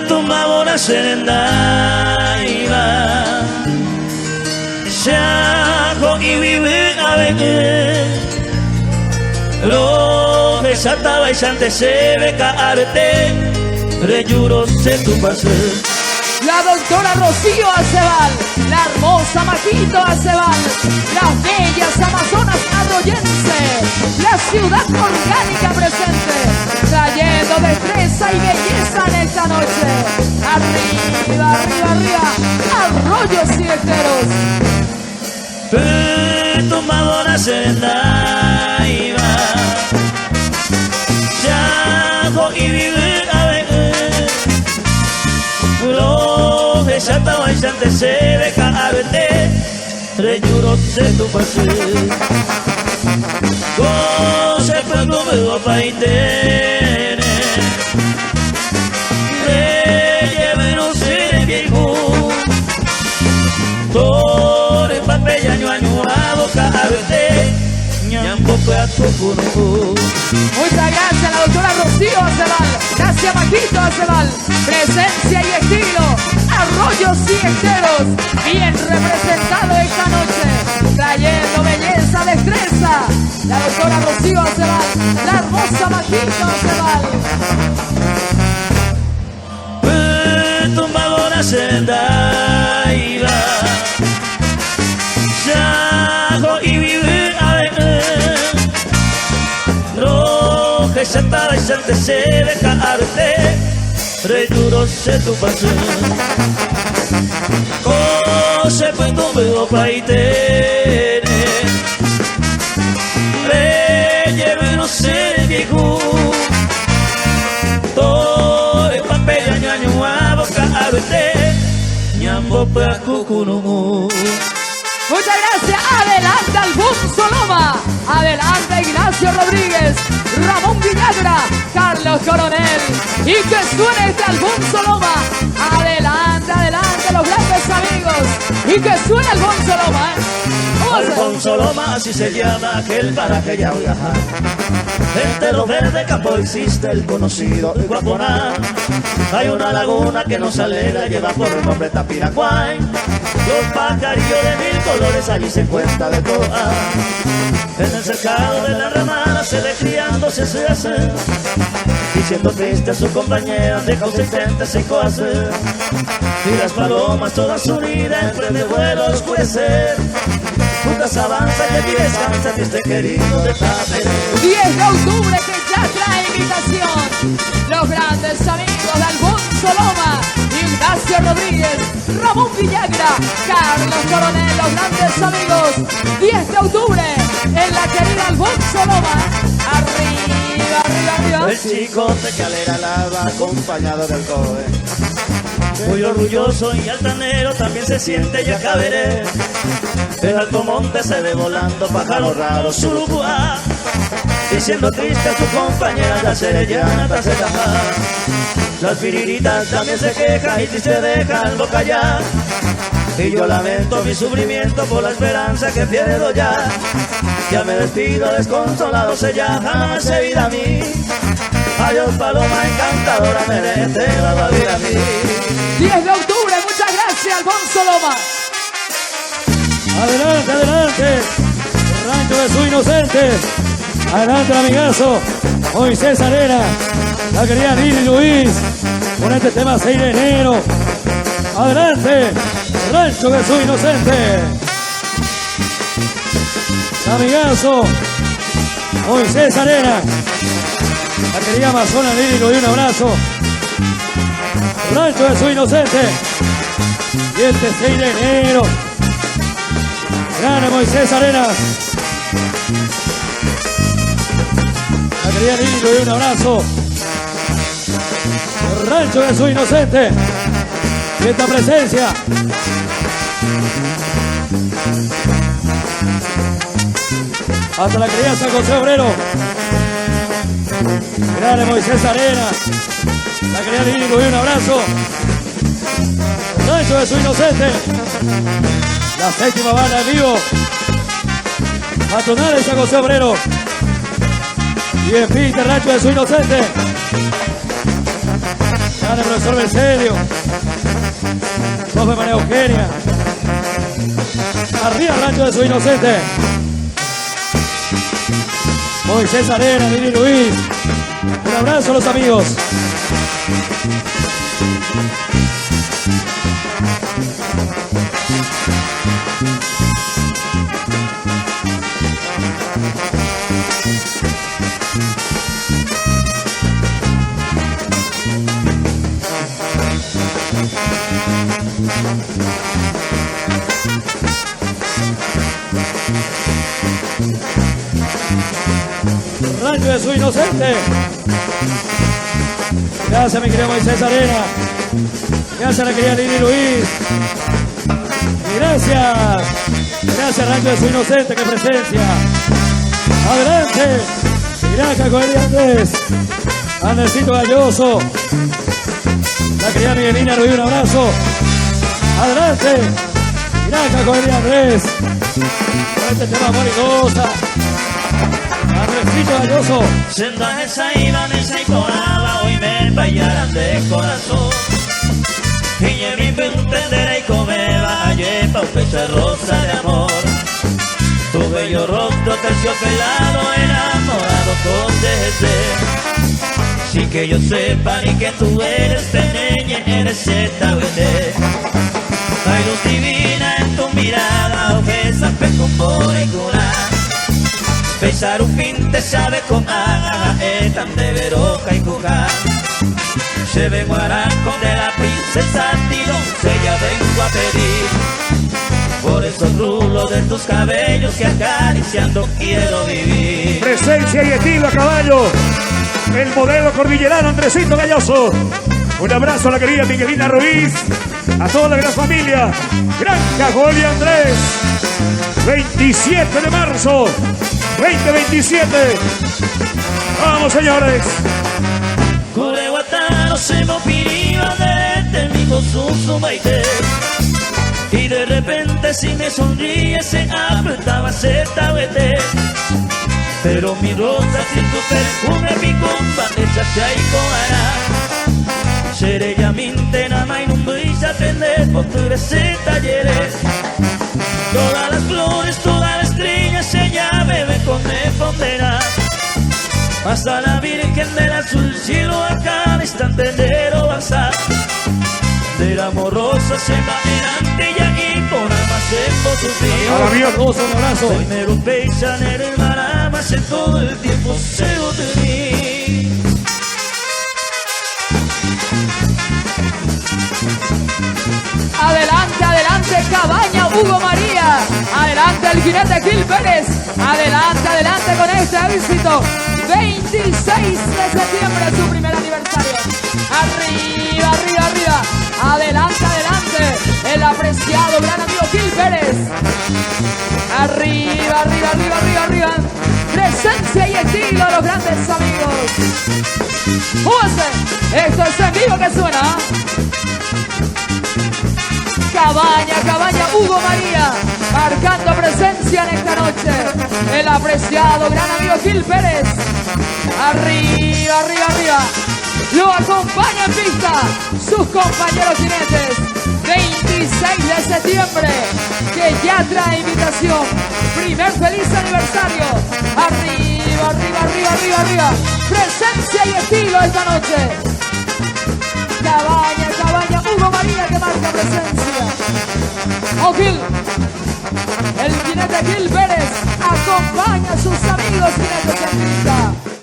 Tumabona serendaiba Shaho y vive a ver Lo desataba y sante se ve caarte Reyuro se tu pase. La doctora Rocío Acebal, la hermosa Maquito Acebal, las bellas amazonas arroyense, la ciudad orgánica presente, trayendo destreza y belleza en esta noche. Arriba, arriba, arriba, arroyos y esteros. Tumbadora serendaiba Yajo y vive a ver Lo desataba y sante se ve caerte Reyuro se tu pase. Cose fue como paitene Reyeve no se viejo Tore papel añuado caerte Ñampo a tu. Muchas gracias a la doctora Rocío Acebal, gracias Maquito Acebal, presencia y estilo, arroyos y esteros, bien representado esta noche, trayendo belleza, destreza, la doctora Rocío Acebal, la hermosa Maquito Acebal. Tumbadora serendaiba Yajo y vive a ver Roje se estaba y sante se ve caerte Reyuro se tu pase. Cose fue como paitene Reyeve no se viejo Tore papel añuado caerte Ñambo pa cucunumu. Muchas gracias, adelante Alfonso Loma, adelante Ignacio Rodríguez, Ramón Villagra, Carlos Coronel, y que suene este Alfonso Loma, adelante, adelante los grandes amigos, y que suene Alfonso Loma, Alfonso Loma, así se llama aquel para que ya viajar. Entre los verdes campos existe el conocido Iguaponá. Hay una laguna que nos alegra, lleva por nombre Tapiracuay. Los pajarillos de mil colores allí se encuentra de toa. En el cercado de la ramada se ve criándose se hace. Y siendo triste a su compañera deja ausente sin hacer. Y las palomas todas unidas emprenden vuelo a oscurecer. Juntas avanza y aquí descansa triste querido de Tape. 10 de octubre que ya trae invitación. Los grandes amigos de Alfonso Loma, Ignacio Rodríguez, Ramón Villagra, Carlos Coronel, los grandes amigos. 10 de octubre en la querida Alfonso Loma. Arriba, arriba, arriba. El chicote que alegra el alba acompañado del coe. Muy orgulloso y altanero también se siente ya caberé. El alto monte se ve volando pájaros raros surubua. Y siendo triste a su compañera la serellana tras el bajar. Las piriritas también se quejan y triste dejan boca callar. Y yo lamento mi sufrimiento por la esperanza que pierdo ya. Ya me despido desconsolado, se ya jamás se vida a mí. Adiós paloma encantadora, merece la vida a mí. 10 de octubre, muchas gracias Alfonso Loma. Adelante, adelante, Rancho de su Inocente. Adelante el amigazo Moisés Arena, la querida Lili Luis, con este tema 6 de enero. Adelante, Rancho de su Inocente. El amigazo Moisés Arena, la querida Amazona Lili Luis, un abrazo. Rancho de su Inocente. Y este 6 de enero. Grande Moisés Arenas. La querida Lili, un abrazo. Rancho de su Inocente. Y esta presencia. Hasta la querida San José Obrero. Grande Moisés Arenas. La querida Lili, un abrazo. Rancho de su Inocente. La séptima banda en vivo. Patronal de San José Obrero. Y en fin, Rancho de su Inocente. Grande profesor Bercelio. Profe María Eugenia. Arriba el rancho de su inocente. Moisés Arena, Lili Luis. Un abrazo a los amigos. Rancho de su inocente. Gracias, mi querido Moisés Arena. Gracias, la querida Lili Luis. Y gracias. Gracias, Rancho de su inocente, qué presencia. Adelante. Gracias, Coelho Andrés. Andresito Galloso. La querida Miguelina Ruiz, un abrazo. Adelante. Gracias, Coelho Andrés. Con este tema Morigosa. Andresito Galloso. Sendas iban esa y coraba, hoy me fallaran de corazón. Y yo me entenderé y comeba, ayer pa' un pecho rosa de amor. Tu bello rostro terciopelado, enamorado con deseo. Sin que yo sepa ni que tú eres pequeña, eres esta bebé. Hay luz divina en tu mirada, ojesa pe con boricuna. Pensar un fin te sabe con aja, tan de veroca y cuja. Se ve guaranco de la princesa, ti doncella vengo a pedir. Por esos rulos de tus cabellos que acariciando quiero vivir. Presencia y estilo a caballo. El modelo cordillerano Andresito Galloso. Un abrazo a la querida Miguelina Ruiz. A toda la gran familia. Granja Coelho Andrés. 27 de marzo 2027. Vamos, señores. Corewatano se me opiniva de mi su maite. Y de repente si me sonríe se apretaba esta vete. Pero mi rosa sin tu perfume mi compa esa chaiko hará. Seré ya minte nama y no brilla tener por tu talleres. Todas las flores, todas las estrellas ella bebe con fondera. Hasta la Virgen del azul cielo a cada instante entero avanzar. Del amor rosa se va delante y por amas en su amigo, un abrazo. Primero peisan en el maramas en todo el tiempo se lo tení. Adelante, adelante, Cabaña, Hugo María. Adelante, el jinete Gil Pérez. Adelante, adelante con este éxito. 26 de septiembre, su primer aniversario. Arriba, arriba, arriba. Adelante, adelante. El apreciado gran amigo Gil Pérez. Arriba, arriba, arriba, arriba, arriba. Presencia y estilo de los grandes amigos. ¡Úbase! Esto es en vivo que suena. Cabaña, Cabaña, Hugo María, marcando presencia en esta noche. El apreciado gran amigo Gil Pérez. Arriba, arriba, arriba. Lo acompaña en pista sus compañeros jinetes. 26 de septiembre, que ya trae invitación. Primer feliz aniversario. Arriba, arriba, arriba, arriba, arriba. Presencia y estilo esta noche. Cabaña, Cabaña, Hugo María que marca presencia. Gil, el jinete Gil Pérez acompaña a sus amigos jinetes en pista.